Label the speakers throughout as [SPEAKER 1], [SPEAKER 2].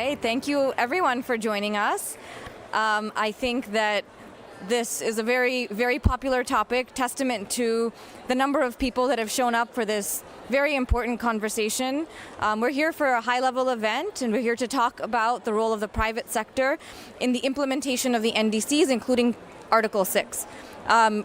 [SPEAKER 1] right, thank you everyone for joining us. I think that this is a very, very popular topic, testament to the number of people that have shown up for this very important conversation. We're here for a high-level event, and we're here to talk about the role of the private sector in the implementation of the NDCs, including Article 6.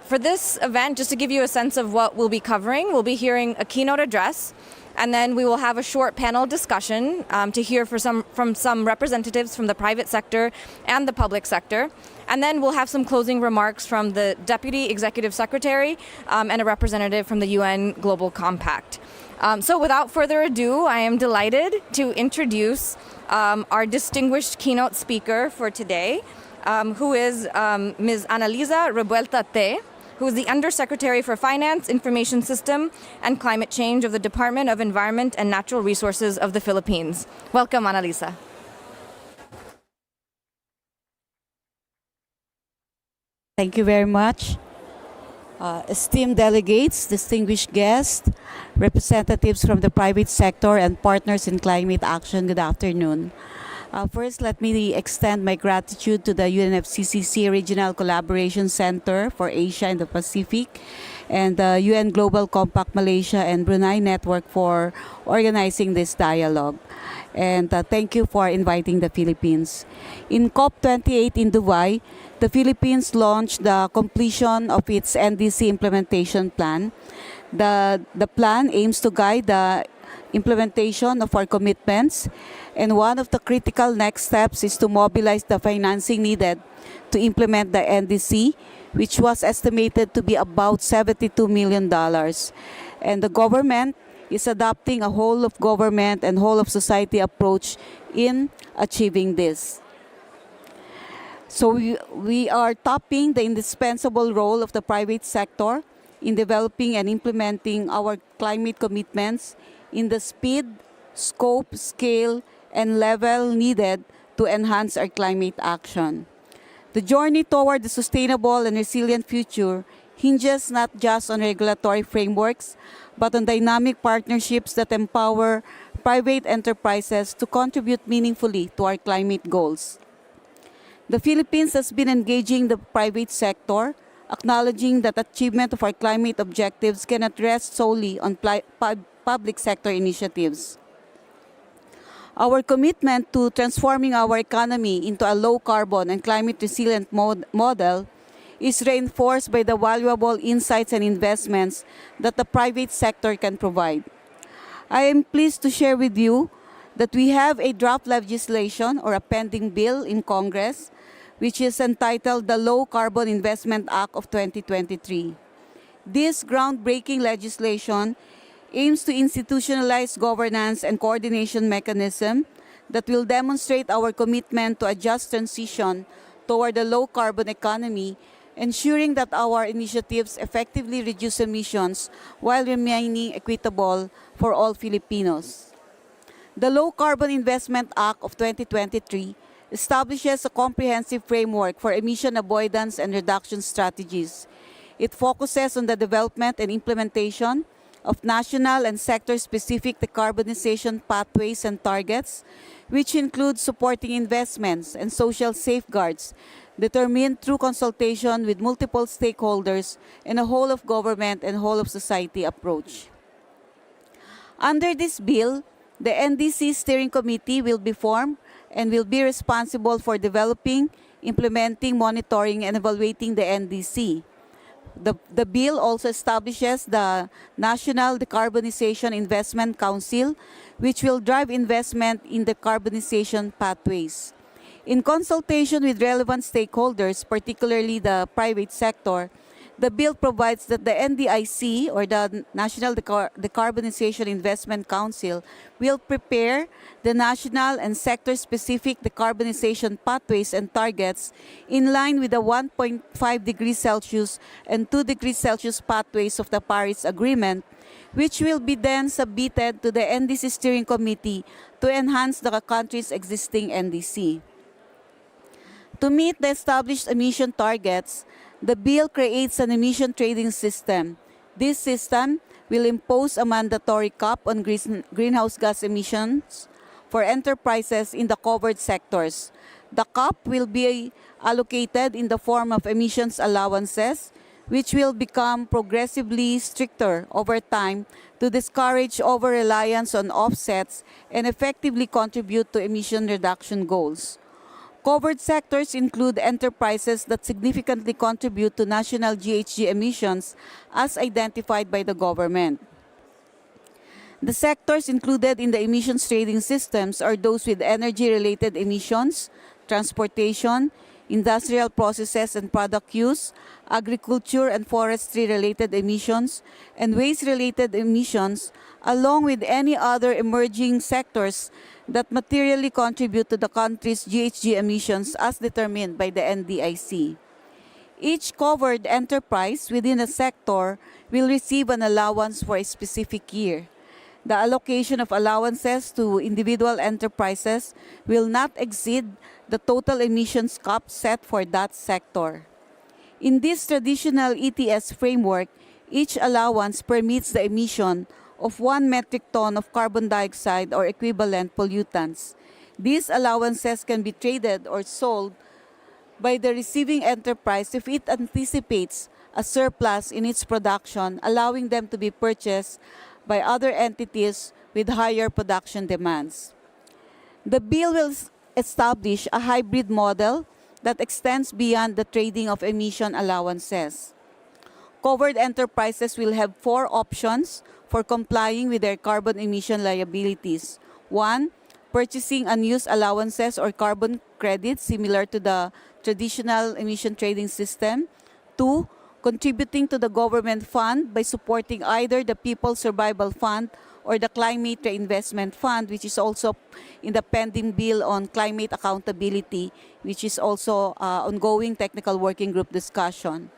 [SPEAKER 1] For this event, just to give you a sense of what we'll be covering, we'll be hearing a keynote address, and then we will have a short panel discussion to hear from some representatives from the private sector and the public sector. And then we'll have some closing remarks from the Deputy Executive Secretary and a representative from the UN Global Compact. So without further ado, I am delighted to introduce our distinguished keynote speaker for today, who is Ms. Analisa Revuelta-Te, who is the Undersecretary for Finance, Information System, and Climate Change of the Department of Environment and Natural Resources of the Philippines. Welcome, Analisa.
[SPEAKER 2] Thank you very much. Esteemed delegates, distinguished guests, representatives from the private sector, and partners in climate action, good afternoon. First, let me extend my gratitude to the UNFCCC Regional Collaboration Center for Asia and the Pacific and the UN Global Compact Malaysia and Brunei Network for organizing this dialogue. And thank you for inviting the Philippines. In COP28 in Dubai, the Philippines launched the completion of its NDC implementation plan. The plan aims to guide the implementation of our commitments, and one of the critical next steps is to mobilize the financing needed to implement the NDC, which was estimated to be about $72 million. And the government is adopting a whole of government and whole of society approach in achieving this. So we are topping the indispensable role of the private sector in developing and implementing our climate commitments in the speed, scope, scale, and level needed to enhance our climate action. The journey toward the sustainable and resilient future hinges not just on regulatory frameworks, but on dynamic partnerships that empower private enterprises to contribute meaningfully to our climate goals. The Philippines has been engaging the private sector, acknowledging that achievement of our climate objectives cannot rest solely on public sector initiatives. Our commitment to transforming our economy into a low-carbon and climate-resilient model is reinforced by the valuable insights and investments that the private sector can provide. I am pleased to share with you that we have a draft legislation or a pending bill in Congress, which is entitled the Low Carbon Investment Act of 2023. This groundbreaking legislation aims to institutionalize governance and coordination mechanism that will demonstrate our commitment to a just transition toward a low-carbon economy, ensuring that our initiatives effectively reduce emissions while remaining equitable for all Filipinos. The Low Carbon Investment Act of 2023 establishes a comprehensive framework for emission avoidance and reduction strategies. It focuses on the development and implementation of national and sector-specific decarbonization pathways and targets, which include supporting investments and social safeguards determined through consultation with multiple stakeholders and a whole-of-government and whole-of-society approach. Under this bill, the NDC Steering Committee will be formed and will be responsible for developing, implementing, monitoring, and evaluating the NDC. The bill also establishes the National Decarbonization Investment Council, which will drive investment in decarbonization pathways. In consultation with relevant stakeholders, particularly the private sector, the bill provides that the NDIC, or the National Decarbonization Investment Council, will prepare the national and sector-specific decarbonization pathways and targets in line with the 1.5 degrees Celsius and 2 degrees Celsius pathways of the Paris Agreement, which will be then submitted to the NDC Steering Committee to enhance the country's existing NDC. To meet the established emission targets, the bill creates an emission trading system. This system will impose a mandatory cap on greenhouse gas emissions for enterprises in the covered sectors. The cap will be allocated in the form of emissions allowances, which will become progressively stricter over time to discourage over-reliance on offsets and effectively contribute to emission reduction goals. Covered sectors include enterprises that significantly contribute to national GHG emissions as identified by the government. The sectors included in the emissions trading systems are those with energy-related emissions, transportation, industrial processes and product use, agriculture and forestry-related emissions, and waste-related emissions, along with any other emerging sectors that materially contribute to the country's GHG emissions as determined by the NDIC. Each covered enterprise within a sector will receive an allowance for a specific year. The allocation of allowances to individual enterprises will not exceed the total emissions cap set for that sector. In this traditional ETS framework, each allowance permits the emission of 1 metric ton of carbon dioxide or equivalent pollutants. These allowances can be traded or sold by the receiving enterprise if it anticipates a surplus in its production, allowing them to be purchased by other entities with higher production demands. The bill will establish a hybrid model that extends beyond the trading of emission allowances. Covered enterprises will have 4 options for complying with their carbon emission liabilities. 1. Purchasing unused allowances or carbon credits similar to the traditional emission trading system. 2. Contributing to the government fund by supporting either the People's Survival Fund or the Climate Reinvestment Fund, which is also in the pending bill on climate accountability, which is also ongoing technical working group discussion.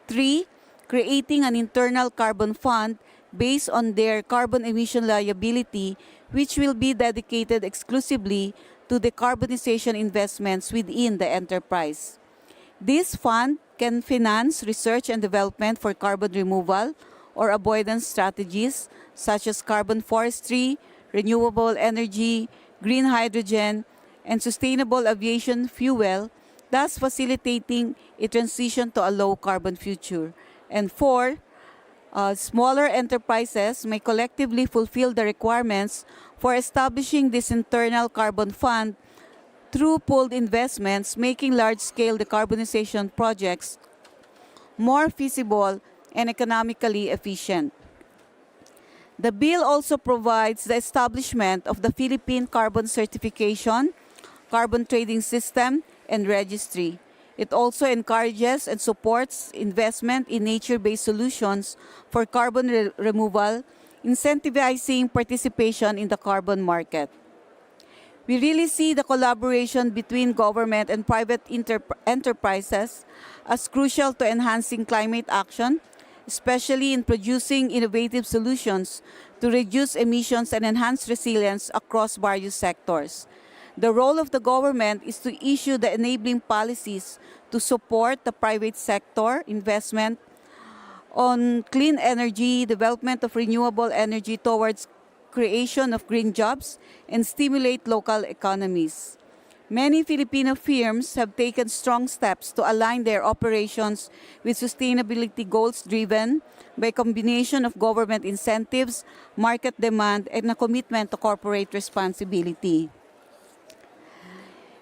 [SPEAKER 2] 3. Creating an internal carbon fund based on their carbon emission liability, which will be dedicated exclusively to decarbonization investments within the enterprise. This fund can finance research and development for carbon removal or avoidance strategies such as carbon forestry, renewable energy, green hydrogen, and sustainable aviation fuel, thus facilitating a transition to a low-carbon future. And 4, smaller enterprises may collectively fulfill the requirements for establishing this internal carbon fund through pooled investments, making large-scale decarbonization projects more feasible and economically efficient. The bill also provides the establishment of the Philippine Carbon Certification, Carbon Trading System, and Registry. It also encourages and supports investment in nature-based solutions for carbon removal, incentivizing participation in the carbon market. We really see the collaboration between government and private enterprises as crucial to enhancing climate action, especially in producing innovative solutions to reduce emissions and enhance resilience across various sectors. The role of the government is to issue the enabling policies to support the private sector investment on clean energy, development of renewable energy towards creation of green jobs, and stimulate local economies. Many Filipino firms have taken strong steps to align their operations with sustainability goals driven by a combination of government incentives, market demand, and a commitment to corporate responsibility.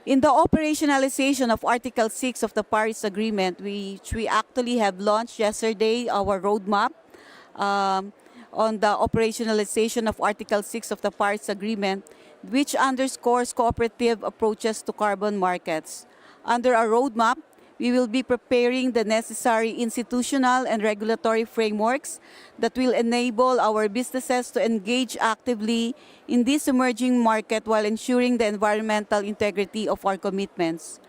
[SPEAKER 2] In the operationalization of Article 6 of the Paris Agreement, which we actually have launched yesterday, our roadmap on the operationalization of Article 6 of the Paris Agreement, which underscores cooperative approaches to carbon markets. Under our roadmap, we will be preparing the necessary institutional and regulatory frameworks that will enable our businesses to engage actively in this emerging market while ensuring the environmental integrity of our commitments.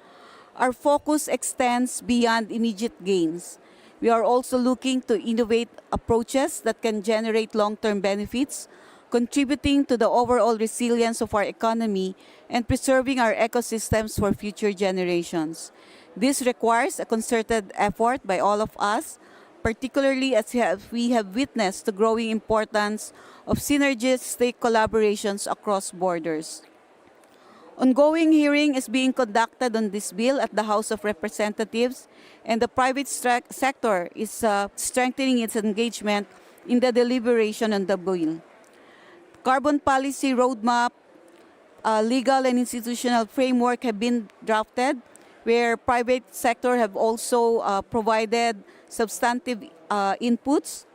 [SPEAKER 2] Our focus extends beyond immediate gains. We are also looking to innovate approaches that can generate long-term benefits, contributing to the overall resilience of our economy and preserving our ecosystems for future generations. This requires a concerted effort by all of us, particularly as we have witnessed the growing importance of synergistic collaborations across borders. Ongoing hearing is being conducted on this bill at the House of Representatives, and the private sector is strengthening its engagement in the deliberation on the bill. Carbon policy roadmap, legal and institutional framework have been drafted, where private sector have also provided substantive inputs.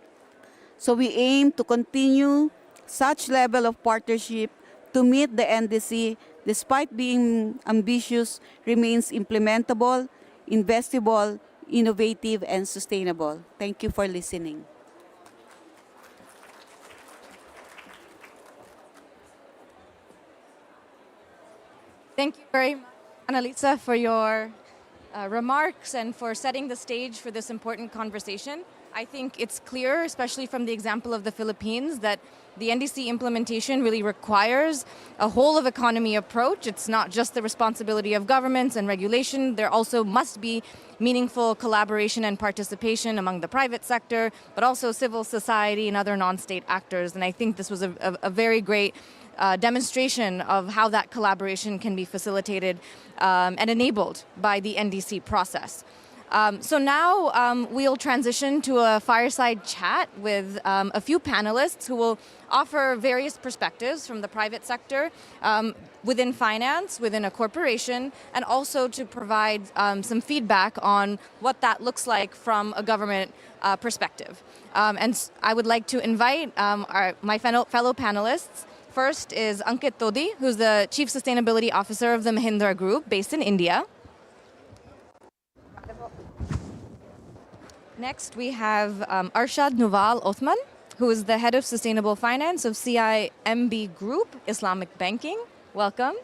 [SPEAKER 2] So we aim to continue such level of partnership to meet the NDC, despite being ambitious, remains implementable, investable, innovative, and sustainable. Thank you for listening.
[SPEAKER 1] Thank you very much, Annalisa, for your remarks and for setting the stage for this important conversation. I think it's clear, especially from the example of the Philippines, that the NDC implementation really requires a whole of economy approach. It's not just the responsibility of governments and regulation. There also must be meaningful collaboration and participation among the private sector, but also civil society and other non-state actors. And I think this was a very great demonstration of how that collaboration can be facilitated and enabled by the NDC process. So now we'll transition to a fireside chat with a few panelists who will offer various perspectives from the private sector, within finance, within a corporation, and also to provide some feedback on what that looks like from a government perspective. I would like to invite my fellow panelists. First is Ankit Todi, who's the Chief Sustainability Officer of the Mahindra Group based in India. Next, we have Arshad Nuval Othman, who is the Head of Sustainable Finance of CIMB Group, Islamic Banking. Welcome.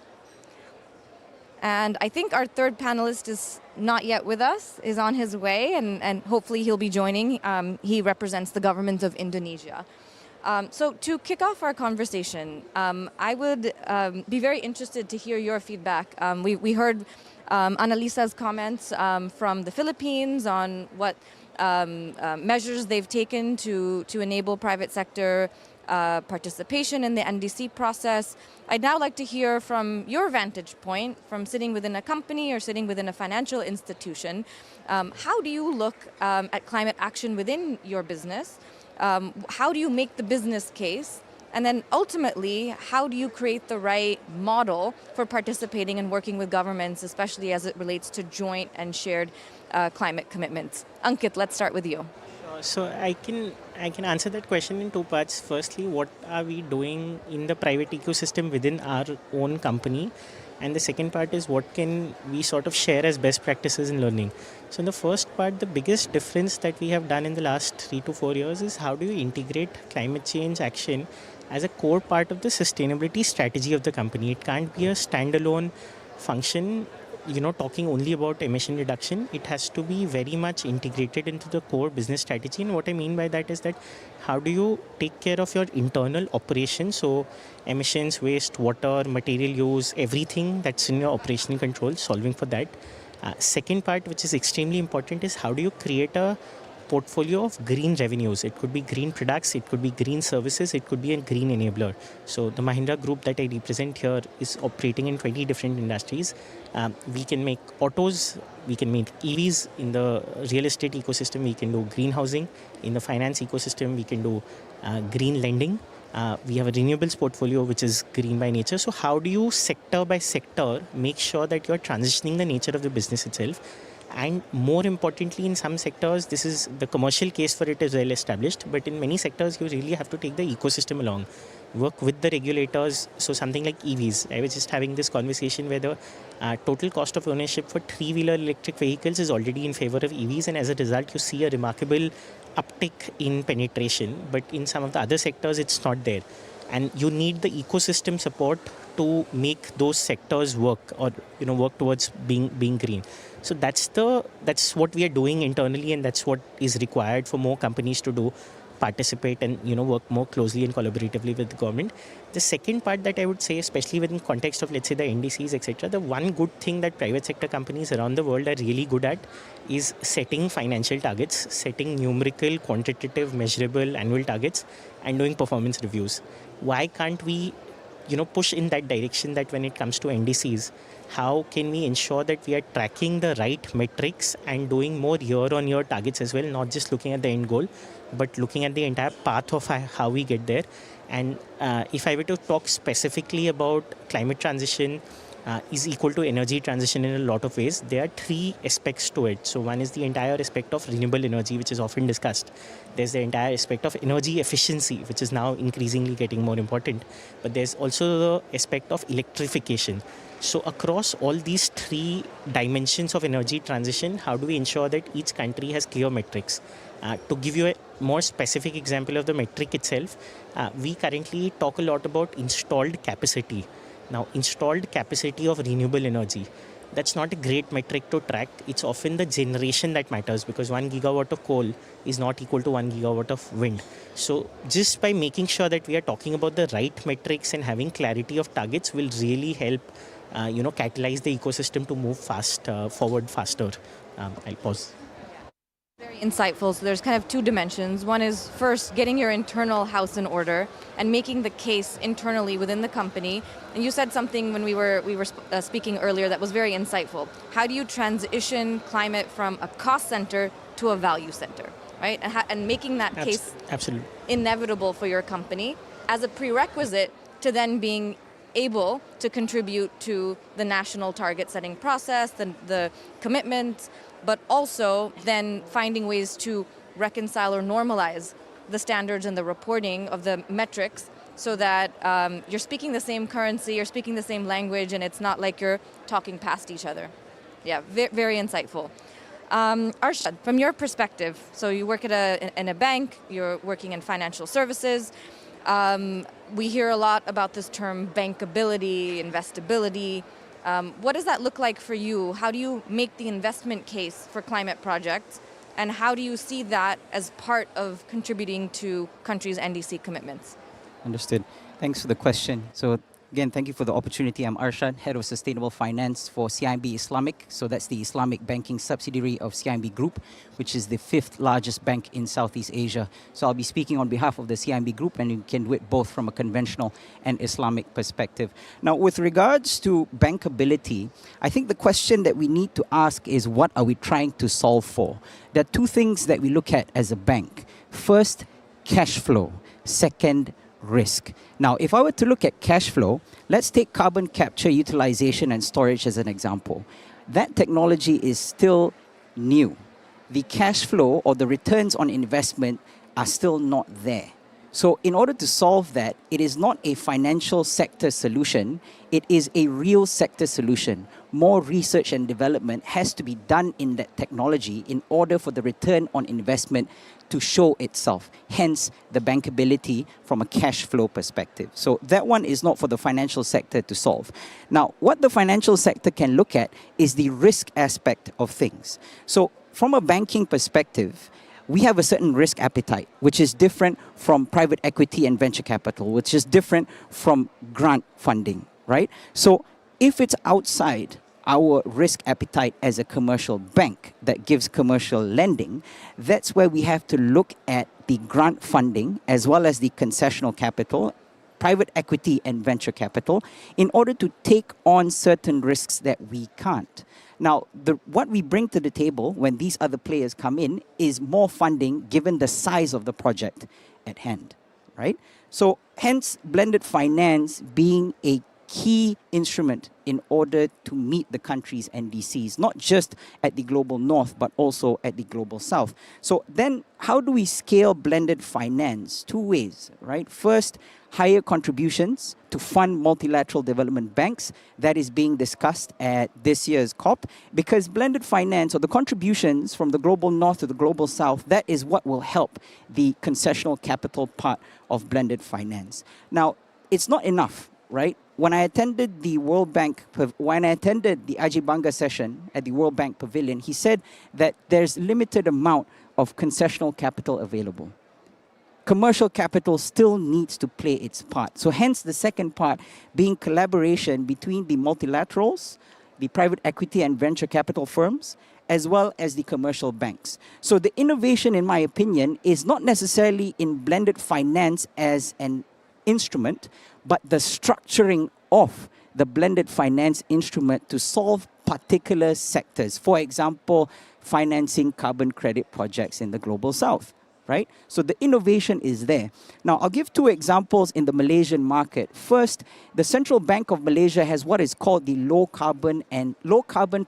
[SPEAKER 1] And I think our third panelist is not yet with us, is on his way, and hopefully he'll be joining. He represents the government of Indonesia. So to kick off our conversation, I would be very interested to hear your feedback. We heard Annalisa's comments from the Philippines on what measures they've taken to enable private sector participation in the NDC process. I'd now like to hear from your vantage point, from sitting within a company or sitting within a financial institution. How do you look at climate action within your business? How do you make the business case? And then ultimately, how do you create the right model for participating and working with governments, especially as it relates to joint and shared climate commitments? Ankit, let's start with you.
[SPEAKER 3] So I can answer that question in two parts. Firstly, what are we doing in the private ecosystem within our own company? And the second part is what can we sort of share as best practices in learning. So in the first part, the biggest difference that we have done in the last 3 to 4 years is how do you integrate climate change action as a core part of the sustainability strategy of the company. It can't be a standalone function, talking only about emission reduction. It has to be very much integrated into the core business strategy. And what I mean by that is that how do you take care of your internal operations? So emissions, waste, water, material use, everything that's in your operational control, solving for that. Second part, which is extremely important, is how do you create a portfolio of green revenues. It could be green products, it could be green services, it could be a green enabler. So the Mahindra Group that I represent here is operating in 20 different industries. We can make autos, we can make EVs. In the real estate ecosystem, we can do green housing. In the finance ecosystem, we can do green lending. We have a renewables portfolio which is green by nature. So how do you sector by sector make sure that you're transitioning the nature of the business itself? And more importantly, in some sectors, this is the commercial case for it is well established, but in many sectors, you really have to take the ecosystem along, work with the regulators. So something like EVs, I was just having this conversation where the total cost of ownership for three-wheeler electric vehicles is already in favor of EVs, and as a result, you see a remarkable uptick in penetration. But in some of the other sectors, it's not there. And you need the ecosystem support to make those sectors work, or work towards being green. So that's what we are doing internally, and that's what is required for more companies to do, participate and work more closely and collaboratively with the government. The second part that I would say, especially within context of let's say the NDCs, etc., the one good thing that private sector companies around the world are really good at is setting financial targets, setting numerical, quantitative, measurable annual targets, and doing performance reviews. Why can't we push in that direction, that when it comes to NDCs, how can we ensure that we are tracking the right metrics and doing more year-on-year targets as well, not just looking at the end goal, but looking at the entire path of how we get there. And if I were to talk specifically about climate transition, is equal to energy transition in a lot of ways. There are three aspects to it. So one is the entire aspect of renewable energy, which is often discussed. There's the entire aspect of energy efficiency, which is now increasingly getting more important. But there's also the aspect of electrification. So across all these three dimensions of energy transition, how do we ensure that each country has clear metrics? To give you a more specific example of the metric itself, we currently talk a lot about installed capacity. Now, installed capacity of renewable energy, that's not a great metric to track. It's often the generation that matters, because 1 gigawatt of coal is not equal to 1 gigawatt of wind. So just by making sure that we are talking about the right metrics and having clarity of targets will really help catalyze the ecosystem to move forward faster. I'll pause.
[SPEAKER 1] Very insightful. So there's kind of two dimensions. One is first getting your internal house in order and making the case internally within the company. And you said something when we were speaking earlier that was very insightful. How do you transition climate from a cost center to a value center, right? And making that case
[SPEAKER 3] absolutely
[SPEAKER 1] inevitable for your company as a prerequisite to then being able to contribute to the national target setting process, the commitments, but also then finding ways to reconcile or normalize the standards and the reporting of the metrics so that you're speaking the same currency, you're speaking the same language, and it's not like you're talking past each other. Yeah, very insightful. Arshad, from your perspective, so you work in a bank, you're working in financial services. We hear a lot about this term bankability, investability. What does that look like for you? How do you make the investment case for climate projects? And how do you see that as part of contributing to countries' NDC commitments?
[SPEAKER 4] Understood. Thanks for the question. So again, thank you for the opportunity. I'm Arshad, Head of Sustainable Finance for CIMB Islamic. So that's the Islamic banking subsidiary of CIMB Group, which is the 5th largest bank in Southeast Asia. So I'll be speaking on behalf of the CIMB Group, and you can do it both from a conventional and Islamic perspective. Now, with regards to bankability, I think the question that we need to ask is, what are we trying to solve for? There are two things that we look at as a bank. First, cash flow. Second, risk. Now, if I were to look at cash flow, let's take carbon capture, utilization, and storage as an example. That technology is still new. The cash flow or the returns on investment are still not there. So in order to solve that, it is not a financial sector solution, it is a real sector solution. More research and development has to be done in that technology in order for the return on investment to show itself, hence the bankability from a cash flow perspective. So that one is not for the financial sector to solve. Now, what the financial sector can look at is the risk aspect of things. So from a banking perspective, we have a certain risk appetite, which is different from private equity and venture capital, which is different from grant funding, right? So if it's outside our risk appetite as a commercial bank that gives commercial lending, that's where we have to look at the grant funding as well as the concessional capital, private equity and venture capital, in order to take on certain risks that we can't. Now, what we bring to the table when these other players come in is more funding given the size of the project at hand, right? So hence, blended finance being a key instrument in order to meet the country's NDCs, not just at the global north, but also at the global south. So then how do we scale blended finance? Two ways, right? First, higher contributions to fund multilateral development banks. That is being discussed at this year's COP, because blended finance, or the contributions from the global north to the global south, that is what will help the concessional capital part of blended finance. Now, it's not enough, right? When I attended the World Bank, when I attended the Ajay Banga session at the World Bank Pavilion, he said that there's limited amount of concessional capital available. Commercial capital still needs to play its part. So hence the second part being collaboration between the multilaterals, the private equity and venture capital firms, as well as the commercial banks. So the innovation, in my opinion, is not necessarily in blended finance as an instrument, but the structuring of the blended finance instrument to solve particular sectors. For example, financing carbon credit projects in the global south, right? So the innovation is there. Now, I'll give two examples in the Malaysian market. First, the Central Bank of Malaysia has what is called the Low Carbon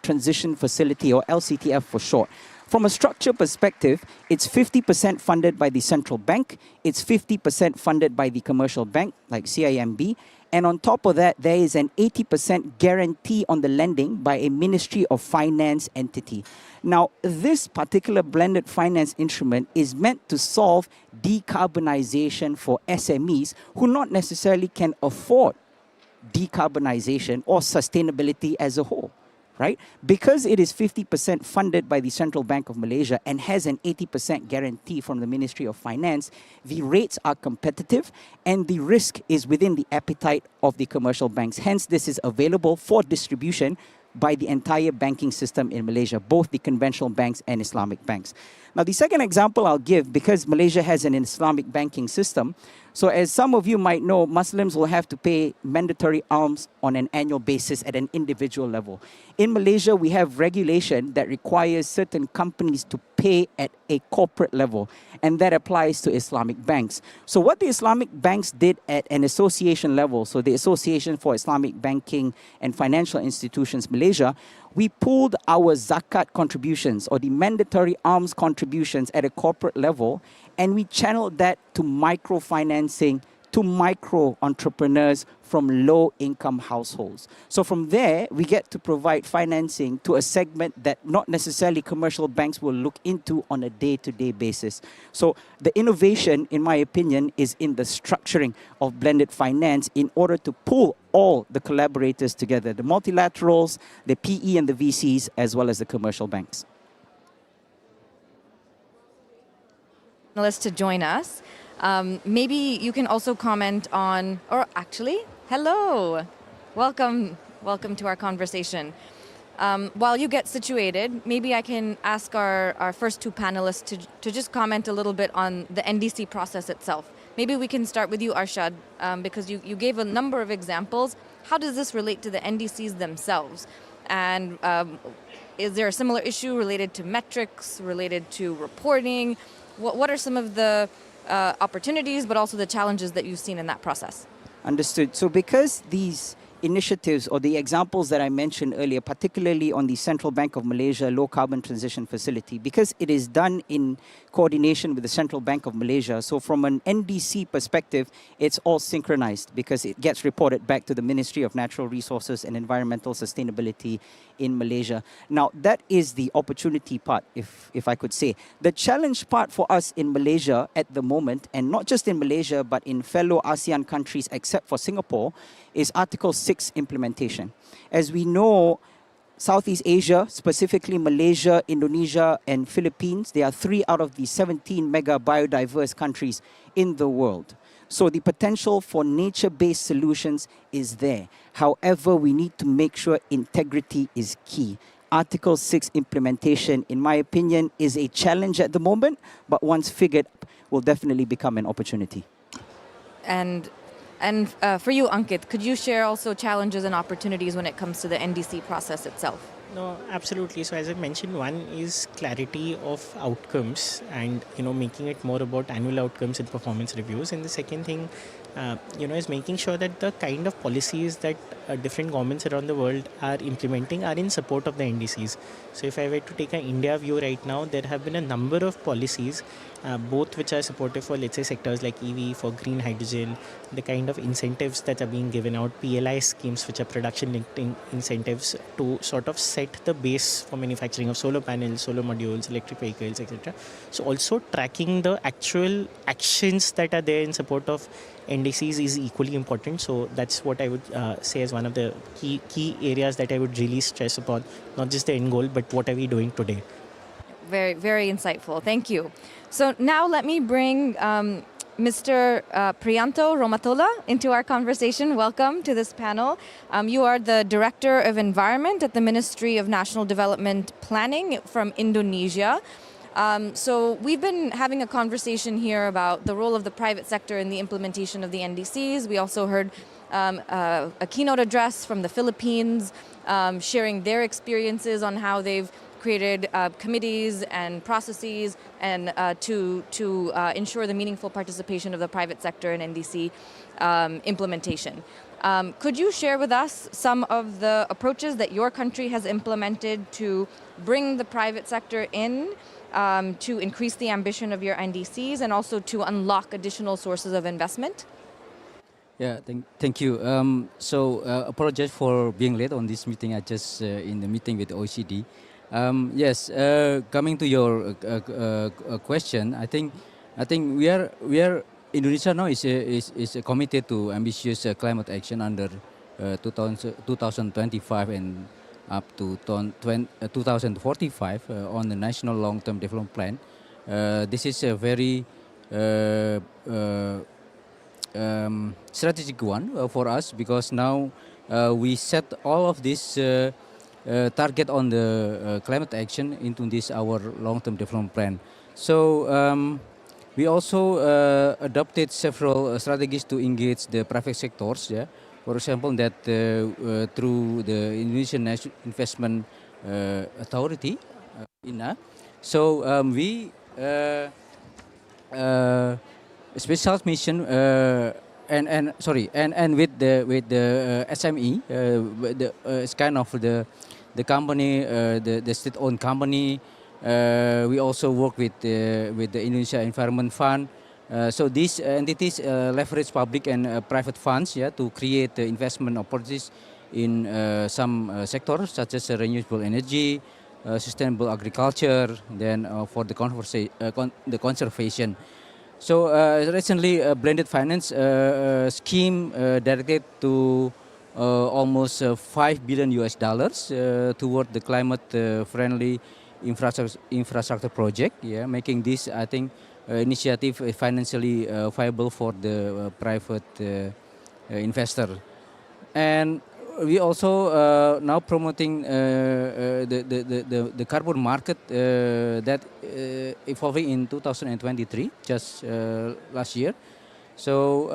[SPEAKER 4] Transition Facility, or LCTF for short. From a structure perspective, it's 50% funded by the central bank, it's 50% funded by the commercial bank, like CIMB, and on top of that, there is an 80% guarantee on the lending by a Ministry of Finance entity. Now, this particular blended finance instrument is meant to solve decarbonization for SMEs who not necessarily can afford decarbonization or sustainability as a whole, right? Because it is 50% funded by the Central Bank of Malaysia and has an 80% guarantee from the Ministry of Finance, the rates are competitive and the risk is within the appetite of the commercial banks. Hence, this is available for distribution by the entire banking system in Malaysia, both the conventional banks and Islamic banks. Now, the second example I'll give, because Malaysia has an Islamic banking system, so as some of you might know, Muslims will have to pay mandatory alms on an annual basis at an individual level. In Malaysia, we have regulation that requires certain companies to pay at a corporate level, and that applies to Islamic banks. So what the Islamic banks did at an association level, so the Association for Islamic Banking and Financial Institutions Malaysia, we pooled our zakat contributions, or the mandatory alms contributions, at a corporate level, and we channeled that to microfinancing to micro entrepreneurs from low-income households. So from there, we get to provide financing to a segment that not necessarily commercial banks will look into on a day-to-day basis. So the innovation, in my opinion, is in the structuring of blended finance in order to pull all the collaborators together, the multilaterals, the PE and the VCs, as well as the commercial banks.
[SPEAKER 1] To join us. Maybe you can also comment on, or actually, hello, welcome to our conversation. While you get situated, maybe I can ask our first two panelists to just comment a little bit on the NDC process itself. Maybe we can start with you, Arshad, because you gave a number of examples. How does this relate to the NDCs themselves? And is there a similar issue related to metrics, related to reporting? What are some of the opportunities, but also the challenges that you've seen in that process?
[SPEAKER 4] Understood. So because these initiatives or the examples that I mentioned earlier, particularly on the Central Bank of Malaysia Low Carbon Transition Facility, because it is done in coordination with the Central Bank of Malaysia, so from an NDC perspective, it's all synchronized because it gets reported back to the Ministry of Natural Resources and Environmental Sustainability in Malaysia. Now, that is the opportunity part, if I could say. The challenge part for us in Malaysia at the moment, and not just in Malaysia, but in fellow ASEAN countries except for Singapore, is Article 6 implementation. As we know, Southeast Asia, specifically Malaysia, Indonesia, and Philippines, they are 3 out of the 17 mega biodiverse countries in the world. So the potential for nature-based solutions is there. However, we need to make sure integrity is key. Article 6 implementation, in my opinion, is a challenge at the moment, but once figured, will definitely become an opportunity.
[SPEAKER 1] And for you, Ankit, could you share also challenges and opportunities when it comes to the NDC process itself?
[SPEAKER 3] No, absolutely. So as I mentioned, one is clarity of outcomes and, making it more about annual outcomes and performance reviews. And the second thing, is making sure that the kind of policies that different governments around the world are implementing are in support of the NDCs. So if I were to take an India view right now, there have been a number of policies, both which are supportive for, let's say, sectors like EV, for green hydrogen, the kind of incentives that are being given out, PLI schemes, which are production-linked incentives to sort of set the base for manufacturing of solar panels, solar modules, electric vehicles, etc. So also tracking the actual actions that are there in support of NDCs is equally important. So that's what I would say as one of the key areas that I would really stress upon, not just the end goal, but what are we doing today.
[SPEAKER 1] Very, very insightful. Thank you. So now let me bring Mr. Priyanto Romatola into our conversation. Welcome to this panel. You are the Director of Environment at the Ministry of National Development Planning from Indonesia. So we've been having a conversation here about the role of the private sector in the implementation of the NDCs. We also heard a keynote address from the Philippines, sharing their experiences on how they've created committees and processes and to ensure the meaningful participation of the private sector in NDC implementation. Could you share with us some of the approaches that your country has implemented to bring the private sector in, to increase the ambition of your NDCs and also to unlock additional sources of investment?
[SPEAKER 5] Yeah, thank you. Apologize for being late on this meeting. I just in the meeting with the OECD. Yes, coming to your question, I think we are Indonesia now is committed to ambitious climate action under 2025 and up to 2045 on the National Long-Term Development Plan. This is a very strategic one for us because now we set all of this target on the climate action into this our long-term development plan. So we also adopted several strategies to engage the private sectors. Yeah, for example, that through the Indonesian National Investment Authority, INA. So we special mission and with the SME, it's kind of the company, the state-owned company. We also work with the Indonesia Environment Fund. So these entities leverage public and private funds, yeah, to create investment opportunities in some sectors such as renewable energy, sustainable agriculture, then for the conservation. So recently, a blended finance scheme dedicated to almost $5 billion toward the climate-friendly infrastructure project. Yeah, making this, I think, initiative financially viable for the private investor. And we also now promoting the carbon market that evolving in 2023, just last year. So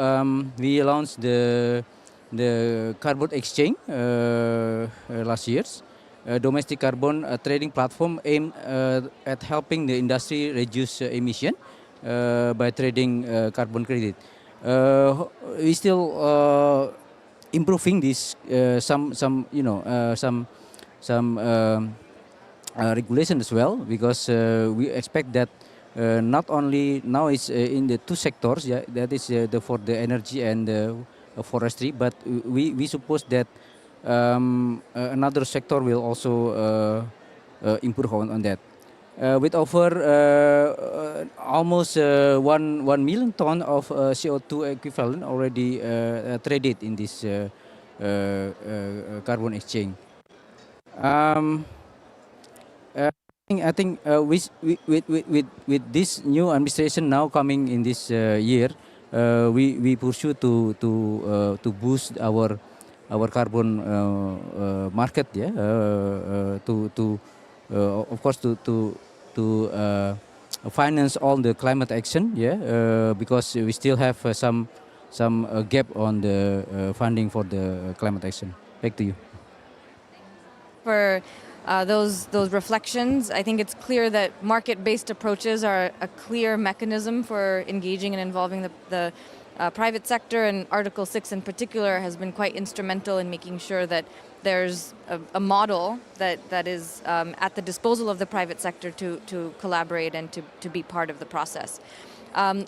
[SPEAKER 5] we launched the carbon exchange last year. Domestic carbon trading platform aimed at helping the industry reduce emission by trading carbon credit. We still improving this some regulation as well because we expect that not only now is in the two sectors, yeah, that is for the energy and forestry, but we suppose that another sector will also improve on that. With over almost 1 million ton of CO2 equivalent already traded in this carbon exchange. I think with this new administration now coming in this year, we pursue to boost our carbon market, yeah, of course to finance all the climate action, yeah, because we still have some gap on the funding for the climate action. Back to you.
[SPEAKER 1] For those reflections, I think it's clear that market-based approaches are a clear mechanism for engaging and involving the private sector, and Article 6 in particular has been quite instrumental in making sure that there's a model that is at the disposal of the private sector to collaborate and to be part of the process.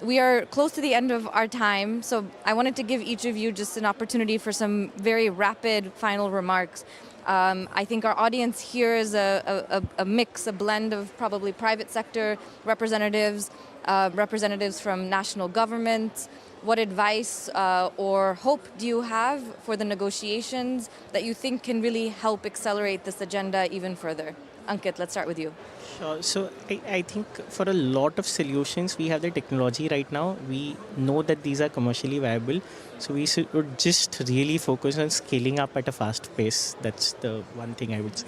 [SPEAKER 1] We are close to the end of our time, so I wanted to give each of you just an opportunity for some very rapid final remarks. I think our audience here is a mix, a blend of probably private sector representatives, representatives from national governments. What advice or hope do you have for the negotiations that you think can really help accelerate this agenda even further? Ankit, let's start with you.
[SPEAKER 3] Sure. So I think for a lot of solutions, we have the technology right now. We know that these are commercially viable. So we should just really focus on scaling up at a fast pace. That's the one thing I would say.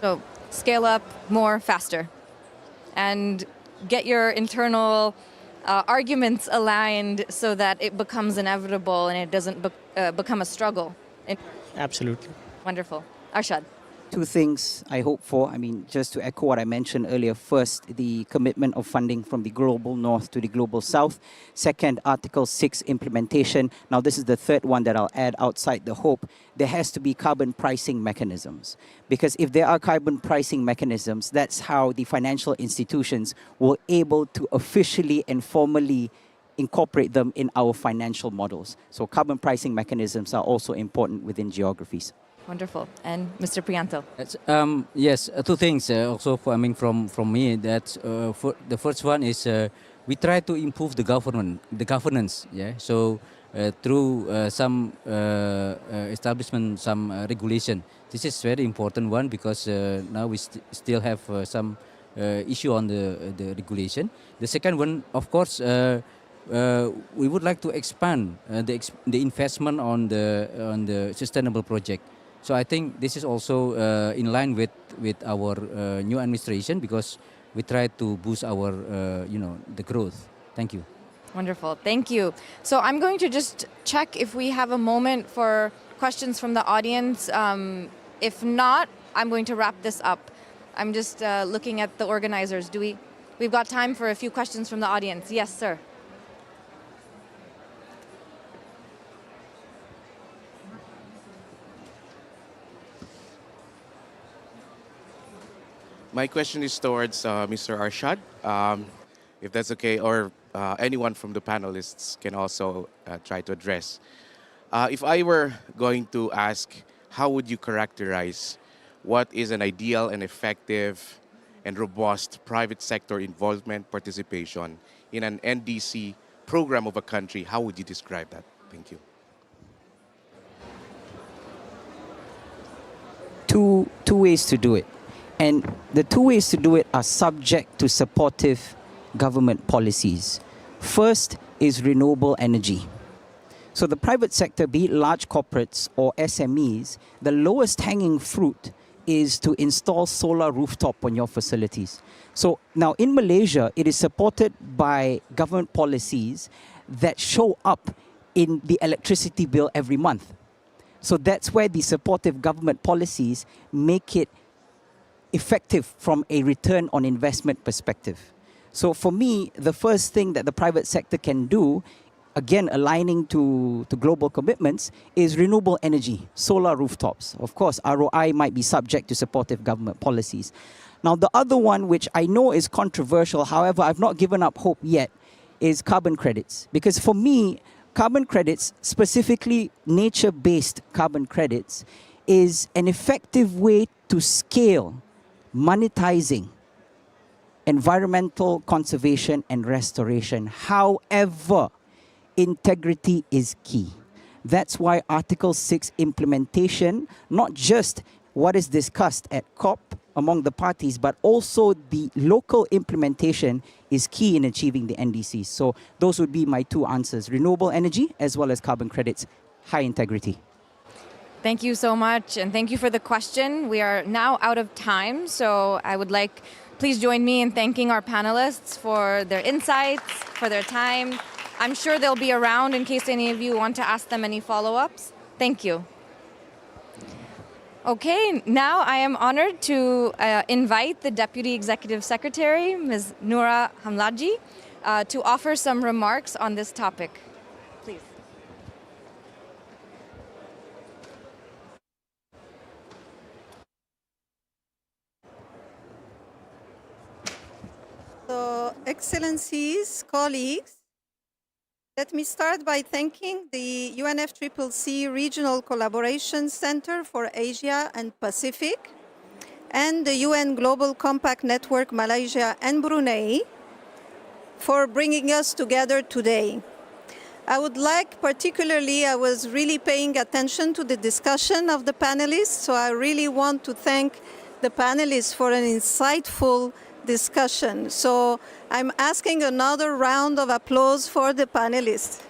[SPEAKER 1] So scale up more, faster. and get your internal arguments aligned so that it becomes inevitable and it doesn't become a struggle.
[SPEAKER 3] Absolutely.
[SPEAKER 1] Wonderful. Arshad.
[SPEAKER 4] Two things I hope for. I mean, just to echo what I mentioned earlier. First, the commitment of funding from the global north to the global south. Second, Article 6 implementation. Now, this is the third one that I'll add outside the hope. There has to be carbon pricing mechanisms. Because if there are carbon pricing mechanisms, that's how the financial institutions will able to officially and formally incorporate them in our financial models. So carbon pricing mechanisms are also important within geographies.
[SPEAKER 1] Wonderful. And Mr. Priyanto.
[SPEAKER 5] Yes, two things also from me. That for the first one is we try to improve the governance. Yeah. So through some establishment, some regulation. This is very important one because now we still have some issue on the regulation. The second one, of course. We would like to expand the investment on the sustainable project. So I think this is also in line with our new administration because we try to boost our the growth. Thank you.
[SPEAKER 1] Wonderful. Thank you. So I'm going to just check if we have a moment for questions from the audience. If not, I'm going to wrap this up. I'm just looking at the organizers. We've got time for a few questions from the audience. Yes, sir.
[SPEAKER 6] My question is towards Mr. Arshad, if that's okay, or anyone from the panelists can also try to address. If I were going to ask, how would you characterize what is an ideal and effective and robust private sector involvement participation in an NDC program of a country, how would you describe that? Thank you.
[SPEAKER 4] Two ways to do it. And the two ways to do it are subject to supportive government policies. First is renewable energy. So the private sector, be it large corporates or SMEs, the lowest hanging fruit is to install solar rooftop on your facilities. So now in Malaysia, it is supported by government policies that show up in the electricity bill every month. So that's where the supportive government policies make it effective from a return on investment perspective. So for me, the first thing that the private sector can do, again aligning to global commitments, is renewable energy, solar rooftops. Of course, ROI might be subject to supportive government policies. Now the other one, which I know is controversial, however, I've not given up hope yet, is carbon credits. Because for me, carbon credits, specifically nature-based carbon credits, is an effective way to scale monetizing environmental conservation and restoration. However, integrity is key. That's why Article 6 implementation, not just what is discussed at COP among the parties, but also the local implementation is key in achieving the NDCs. So those would be my two answers: renewable energy as well as carbon credits, high integrity.
[SPEAKER 1] Thank you so much, and thank you for the question. We are now out of time, so I would like, please join me in thanking our panelists for their insights, for their time. I'm sure they'll be around in case any of you want to ask them any follow-ups. Thank you. Okay, now I am honored to invite the Deputy Executive Secretary, Ms. Noura Hamladji, to offer some remarks on this topic. Please.
[SPEAKER 7] So, Excellencies, colleagues, let me start by thanking the UNFCCC Regional Collaboration Center for Asia and Pacific and the UN Global Compact Network Malaysia and Brunei for bringing us together today. I would like particularly, I was really paying attention to the discussion of the panelists, so I really want to thank the panelists for an insightful discussion. So I'm asking another round of applause for the panelists.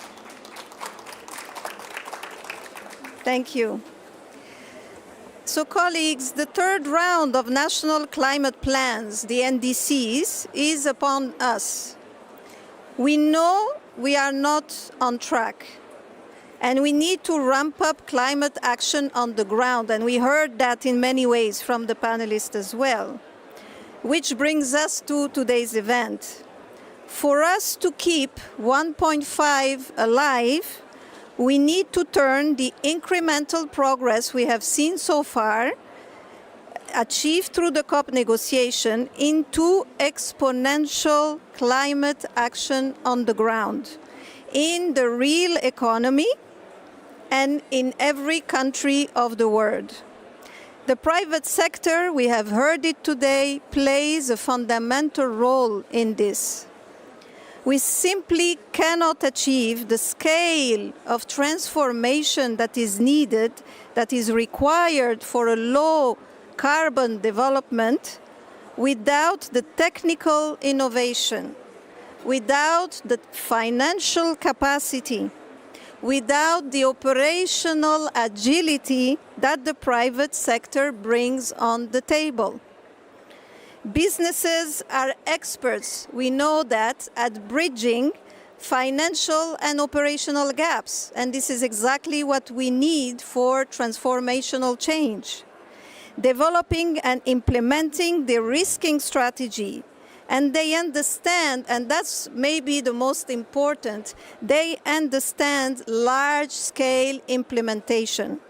[SPEAKER 7] So colleagues, the third round of national climate plans, the NDCs, is upon us. We know we are not on track, and we need to ramp up climate action on the ground, and we heard that in many ways from the panelists as well. Which brings us to today's event. For us to keep 1.5 alive, we need to turn the incremental progress we have seen so far, achieved through the COP negotiation, into exponential climate action on the ground, in the real economy and in every country of the world. The private sector, we have heard it today, plays a fundamental role in this. We simply cannot achieve the scale of transformation that is needed, that is required for a low carbon development, without the technical innovation, without the financial capacity, without the operational agility that the private sector brings on the table. Businesses are experts, we know that, at bridging financial and operational gaps, and this is exactly what we need for transformational change. Developing and implementing the risking strategy, and they understand, and that's maybe the most important, they understand large-scale implementation.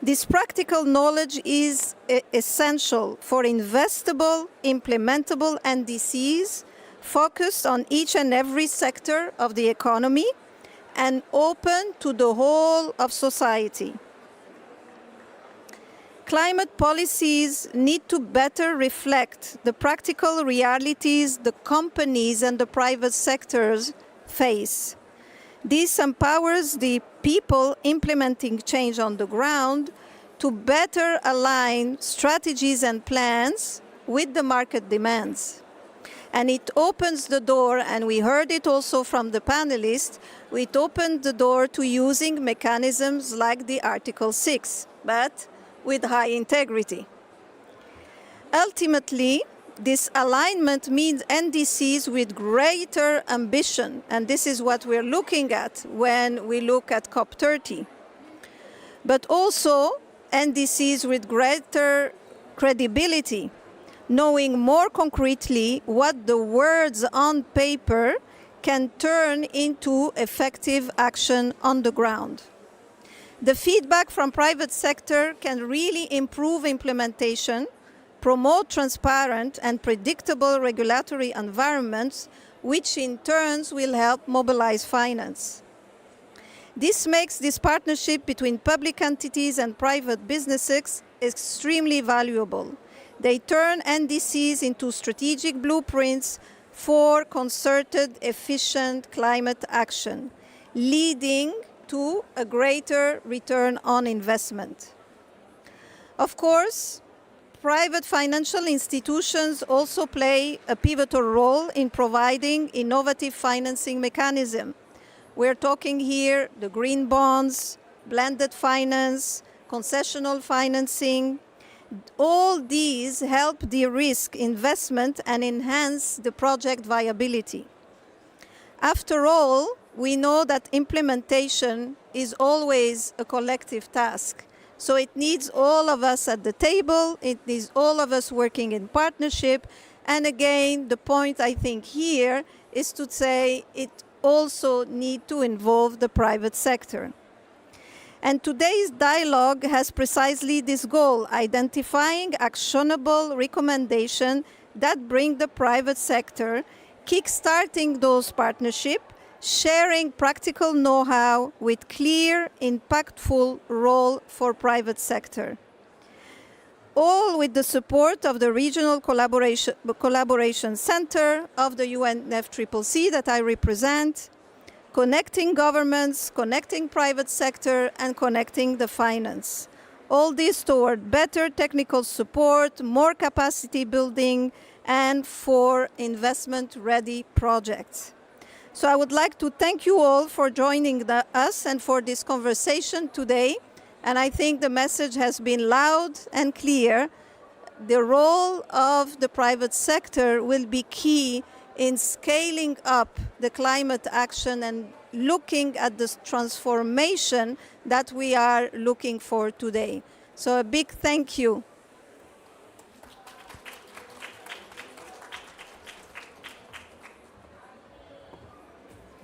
[SPEAKER 7] This practical knowledge is essential for investable, implementable NDCs focused on each and every sector of the economy and open to the whole of society. Climate policies need to better reflect the practical realities the companies and the private sectors face. This empowers the people implementing change on the ground to better align strategies and plans with the market demands. And it opens the door, and we heard it also from the panelists, it opened the door to using mechanisms like the Article 6, but with high integrity. Ultimately, this alignment means NDCs with greater ambition, and this is what we're looking at when we look at COP30. But also NDCs with greater credibility, knowing more concretely what the words on paper can turn into effective action on the ground. The feedback from private sector can really improve implementation, promote transparent and predictable regulatory environments, which in turn will help mobilize finance. This makes this partnership between public entities and private businesses extremely valuable. They turn NDCs into strategic blueprints for concerted, efficient climate action, leading to a greater return on investment. Of course, private financial institutions also play a pivotal role in providing innovative financing mechanisms. We're talking here the green bonds, blended finance, concessional financing. All these help de-risk investment and enhance the project viability. After all, we know that implementation is always a collective task. So it needs all of us at the table, it needs all of us working in partnership. And again, the point I think here is to say it also needs to involve the private sector. And today's dialogue has precisely this goal, identifying actionable recommendations that bring the private sector, kickstarting those partnerships, sharing practical know-how with clear, impactful role for private sector. All with the support of the Regional Collaboration Center of the UNFCCC that I represent, connecting governments, connecting private sector, and connecting the finance. All this toward better technical support, more capacity building, and for investment-ready projects. So I would like to thank you all for joining us and for this conversation today. And I think the message has been loud and clear. The role of the private sector will be key in scaling up the climate action and looking at this transformation that we are looking for today. So a big thank you.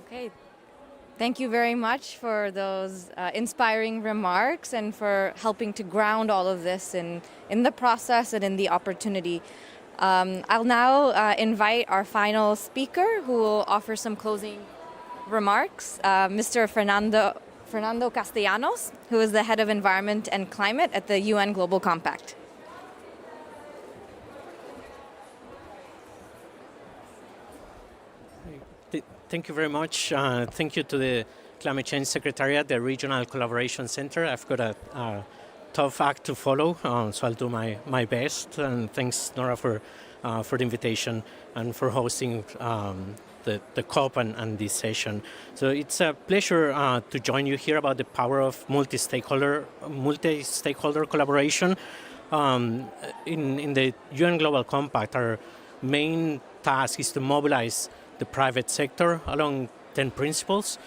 [SPEAKER 1] Okay. Thank you very much for those inspiring remarks and for helping to ground all of this in the process and in the opportunity. I'll now invite our final speaker who will offer some closing remarks, Mr. Fernando Castellanos, who is the head of Environment and Climate at the UN Global Compact.
[SPEAKER 3] Thank you very much. Thank you to the Climate Change Secretariat, the Regional Collaboration Center. I've got a tough act to follow, so I'll do my best. And thanks, Nora, for the invitation and for hosting the COP and this session. So it's a pleasure to join you here about the power of multi-stakeholder collaboration. In the UN Global Compact, our main task is to mobilize the private sector along 10 principles,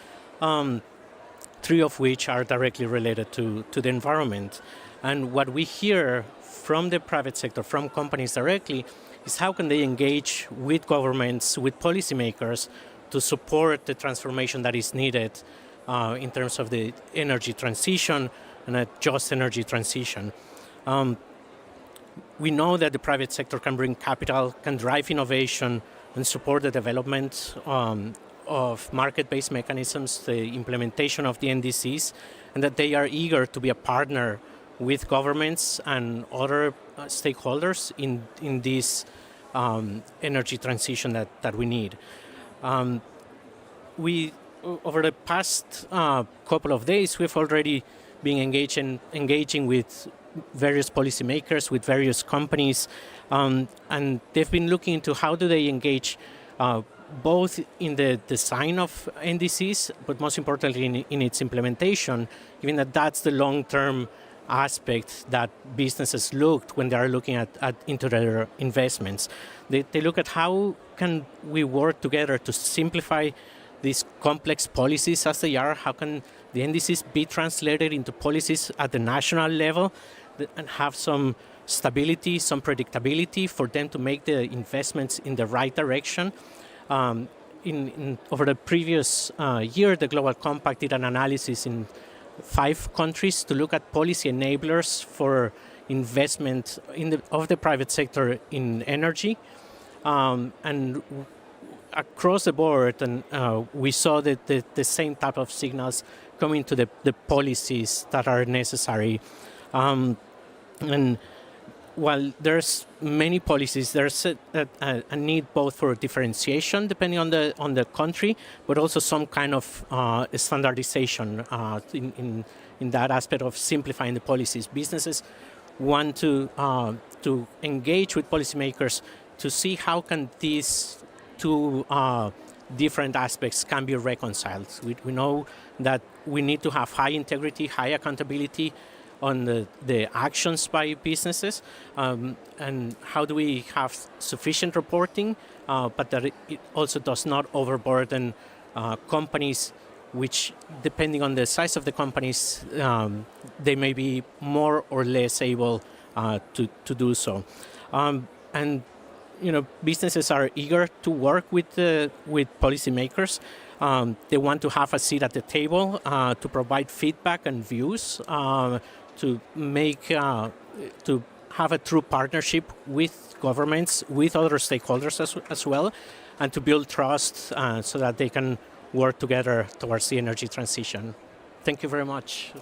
[SPEAKER 3] 3 of which are directly related to the environment. And what we hear from the private sector, from companies directly, is how can they engage with governments, with policymakers to support the transformation that is needed in terms of the energy transition and a just energy transition. We know that the private sector can bring capital, can drive innovation, and support the development of market-based mechanisms, the implementation of the NDCs, and that they are eager to be a partner with governments and other stakeholders in this energy transition that we need. Over the past couple of days, we've already been engaging with various policymakers, with various companies, and they've been looking into how do they engage both in the design of NDCs, but most importantly in its implementation, given that that's the long-term aspect that businesses looked when they are looking into their investments. They look at how can we work together to simplify these complex policies as they are, how can the NDCs be translated into policies at the national level and have some stability, some predictability for them to make the investments in the right direction. Over the previous year, the Global Compact did an analysis in 5 countries to look at policy enablers for investment of the private sector in energy. And across the board, and we saw that the same type of signals coming to the policies that are necessary. And while there's many policies, there's a need both for differentiation depending on the country, but also some kind of standardization in that aspect of simplifying the policies. Businesses want to engage with policymakers to see how can these 2 different aspects can be reconciled. We know that we need to have high integrity, high accountability on the actions by businesses, and how do we have sufficient reporting, but that it also does not overburden companies, which depending on the size of the companies, they may be more or less able to do so. And businesses are eager to work with policymakers. They want to have a seat at the table to provide feedback and views, to make to have a true partnership with governments, with other stakeholders as well, and to build trust so that they can work together towards the energy transition. Thank you very much.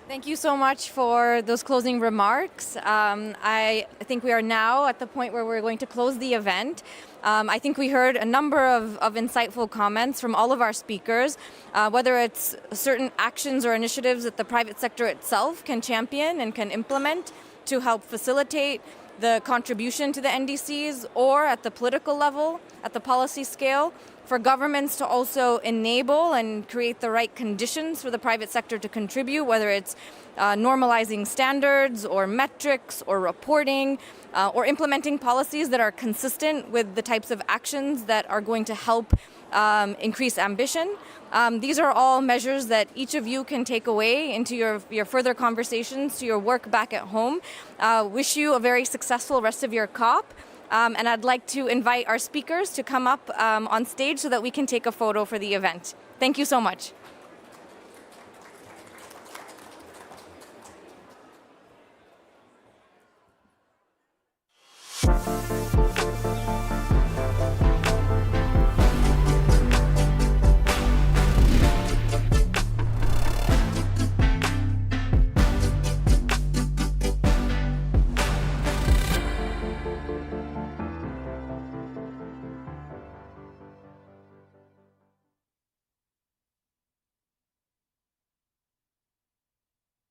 [SPEAKER 1] Thank you so much for those closing remarks. I think we are now at the point where we're going to close the event. I think we heard a number of insightful comments from all of our speakers, whether it's certain actions or initiatives that the private sector itself can champion and can implement to help facilitate the contribution to the NDCs, or at the political level, at the policy scale, for governments to also enable and create the right conditions for the private sector to contribute, whether it's normalizing standards or metrics or reporting or implementing policies that are consistent with the types of actions that are going to help increase ambition. These are all measures that each of you can take away into your further conversations, to your work back at home. Wish you a very successful rest of your COP. And I'd like to invite our speakers to come up on stage so that we can take a photo for the event. Thank you so much.